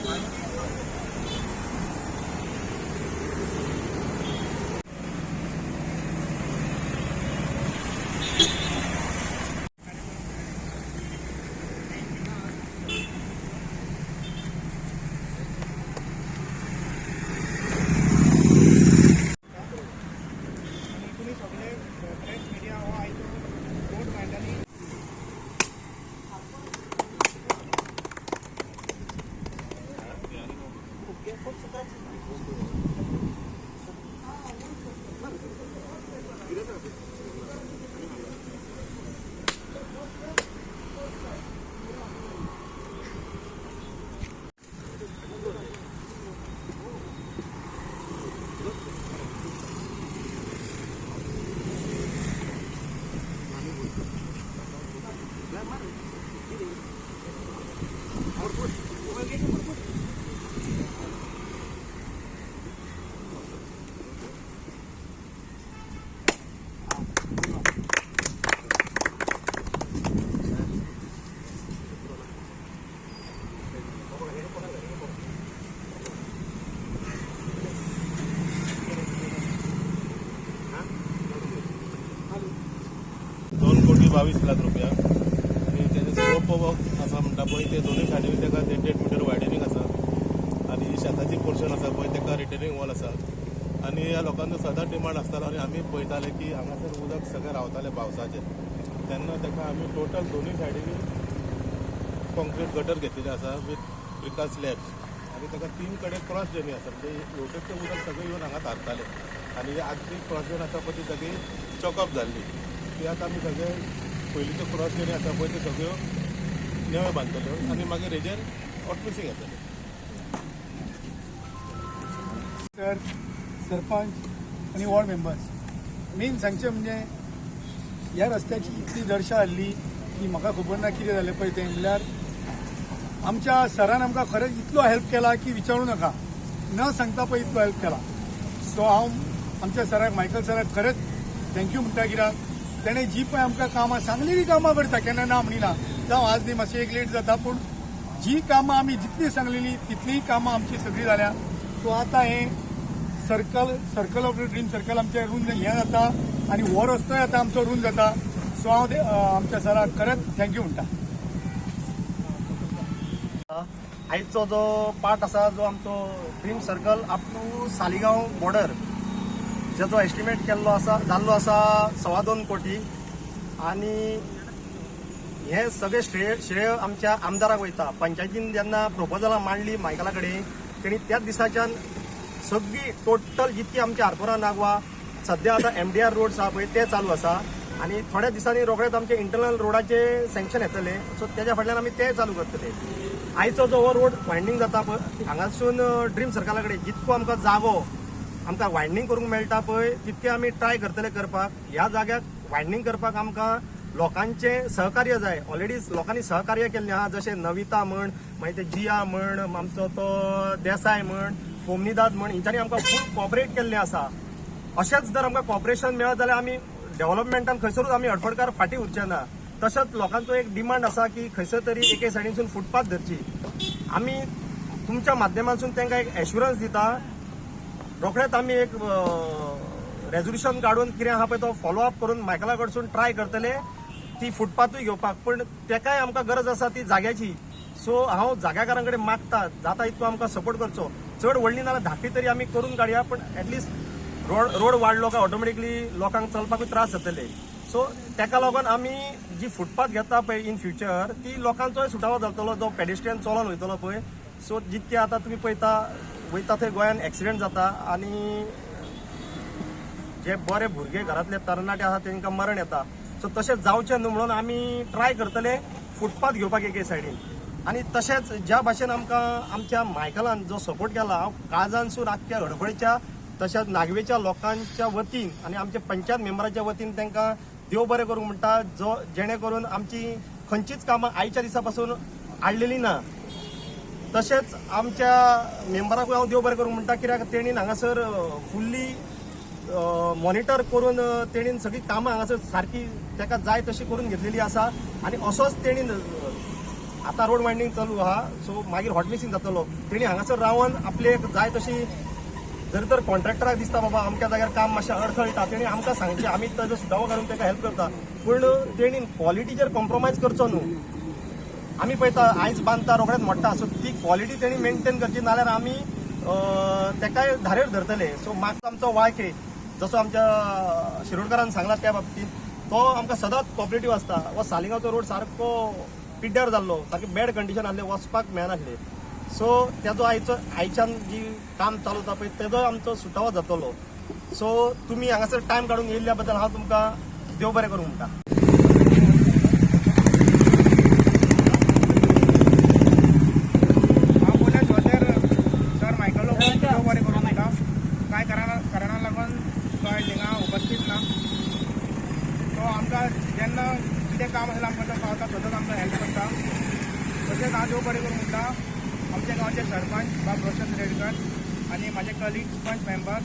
₹2,22,00,000 आणि त्याचे स्कोप असा म्हणटा पळय ते दोनूय सायडीन ताका 8 मीटर वायडनींग आसा आणि शेताची पोर्शन आसा पळय ताका रिटेनिंग वॉल आसा आणि ह्या लोकांचो सदांच डिमांड आसतालो आणि आमी पळयताले की हांगासर उदक सगळें रावतालें पावसाचें तेन्ना ताका आमी टोटल दोनूय सायडीनी कॉन्क्रीट गटर घेतलेले आसा विथ ब्रिका स्लॅब्स आणि ताका 3 कडेन क्रॉस ड्रेनी आसा म्हणजे लोटसचें उदक सगळें येवन हांगा थारतालें आणि आदली क्रॉस ड्रेन आसा पळय ती सगळी चॉकअप जाल्ली ती आतां आमी सगळें पयलींच्यो क्रॉस ड्रेनी आसा पळय त्यो सगळ्यो नेव्यो बांदतल्यो आनी मागीर हेजेर ऑटमिसींग येतलें. तर सरपंच आणि वॉर्ड मेंबर्स मेन सांगचें म्हणजे ह्या रस्त्याची इतली दर्शा जाल्ली की म्हाका खबर ना कितें जालें पळय तें म्हणल्यार आमच्या सरान आमकां खरेंच इतलो हेल्प केला की विचारूं नाका न सांगता पळय इतलो हेल्प केला. सो हांव आमच्या सराक मायकल सराक खरेंच थँक्यू म्हणटा कित्याक तेणें जी पळय आमकां कामां सांगलेली कामां करता केन्ना ना म्हणिना जावं आज न्ही मातशें एक लेट जाता पूण जी कामां आमी जितली सांगलेली तितलीय कामां आमची सगळी जाल्या. सो आतां हें circle of the dream circle आमचें रूंद हें जाता आनी हो रस्तोय आतां आमचो रूंद जाता. सो हांव आमच्या सराक खरेंच थँक्यू म्हणटा. आयचो जो पार्ट आसा जो आमचो dream circle up to Saligao border जेचो एस्टिमेट केल्लो आसा जाल्लो आसा 2.25 कोटी आनी हे सगळे श्रेय आमच्या आमदाराक वयता. पंचायतीन जेन्ना प्रोपोजलां मांडली मायकला कडेन तेणी त्याच दिसाच्यान सगळी टोटल जितकी आमची आरपोरा नागवा सध्या आता MDR रोड्स आहा पळय ते चालू आसा आणि थोड्या दिसांनी रोखडेच आमचे इंटरनल रोडाचे सँक्शन येतले. सो त्याच्या फाटल्यान आमी ते चालू करतले. आयचो जो हो रोड वायंडींग जाता पळय हांगासून ड्रीम सर्कला कडेन जितको आमकां जागो आमकां वायंडींग करूंक मेळटा पळय तितके आमी ट्राय करतले करपाक. ह्या जाग्याक वायंडींग करपाक आमकां लोकांचे सहकार्य जाय. ऑलरेडी लोकांनी सहकार्य केल्लें आहा जशें नविता म्हण मागीर ते जिया म्हण आमचो तो देसाय म्हण कोमनीदाद म्हण हेंच्यांनी आमकां खूब कॉपरेट केल्लें आसा. अशेंच जर आमकां कॉपरेशन मेळत जाल्यार आमी डेव्हलपमेंटान खंयसरूच आमी अडफडकार फाटीं उरचे ना. तसोच लोकांचो एक डिमांड आसा की खंयसर तरी एके सायडीनसून फुटपाथ धरची. आमी तुमच्या माध्यमांतसून तांकां एक एश्युरन्स दिता. रोखडेच आमी एक रेजोल्युशन काडून कितें आहा पळय तो फॉलो अप करून मायकला कडसून ट्राय करतले ती फुटपाथूय घेवपाक. पण तेकाय आमकां गरज आसा ती जाग्याची. सो हांव जाग्याकारां कडेन मागता जाता इतको आमकां सपोर्ट करचो. चड व्हडली नाल्यार धाकटी तरी आमी करून काडया पण एटलिस्ट रोड वाडलो काय ऑटोमॅटिकली लोकांक चलपाकूय त्रास जातले. सो तेका लागून आमी जी फुटपाथ घेता पळय इन फ्युचर ती लोकांचोय सुटावो जातलो जो पेडेस्ट्रियन चलोन वयतलो पळय. सो जितके आतां तुमी पळयता वयता थंय गोंयान एक्सिडेंट जाता आनी जे बरे भुरगे घरांतले तरणाटे आसा तांकां मरण येता. सो तशें जावचें न्हू म्हणून आमी ट्राय करतले फुटपाथ घेवपाक एके सायडीन. आनी तशेंच ज्या भाशेन आमकां आमच्या मायकलान जो सपोर्ट केला हांव काळजानसून आख्ख्या हडपळेच्या तशेंच नागवेच्या लोकांच्या वतीन आनी आमच्या पंचायत मेंबराच्या वतीन तांकां देव बरें करूंक म्हणटा जो जेणे करून आमची खंयचीच कामां आयच्या दिसा पासून आडलेली ना. तशेंच आमच्या मेंबराकूय हांव देव बरें करूंक म्हणटा कित्याक तेणीन हांगासर फुल्ली मॉनिटर करून तेणीन सगळी कामां हांगासर सारकी ताका जाय तशी करून घेतलेली आसा. आनी असोच तेणीन आता रोड वायंडींग चालू आहा सो मागीर हॉटलिस्टिंग जातलो तेणी हांगासर रावन आपले जाय तशी जरी तर कॉन्ट्रॅक्टराक दिसता बाबा अमक्या जाग्यार काम मातशें अडखळटा तेणी आमकां सांगचें आमी ताजो सुटावो घालून ताका हेल्प करता पूण तेणी क्वॉलिटीचेर कॉम्प्रोमायज करचो न्हू आमी पळयता आयज बांदता रोखडेंच मोडटा सो ती क्वॉलिटी तेणी मेंटेन करची नाल्यार आमी तेकाय धारेर धरतले सो मागचो आमचो वायके जसो आमच्या शिरोडकरान सांगला त्या बाबतींत तो आमकां सदांच कॉपरेटीव आसता हो सालिगांवचो रोड सारको पिड्ड्यार जाल्लो सारके बॅड कंडिशन आसले वचपाक मेळनासले सो तेजो आयच्यान जी काम चालू जाता पळय तेजो आमचो सुटावो जातलो सो तुमी हांगासर टायम काडून येयल्ल्या बद्दल हांव तुमकां देव बरें करूं म्हणटा हांव बोल्या जोतेर सर मायकलो देव बरें करूं म्हणटा कांय कारणां लागून तो हिंगा उपस्थित ना तो आमकां जेन्ना कितें काम आसलें आमकां तो पावता सदांच आमकां हेल्प करता तशेंच हांव देव बरें करूं म्हणटा आमच्या गांवचे सरपंच बाब रोशन रेडकर आनी म्हाजे कलिग्स पंच मेंबर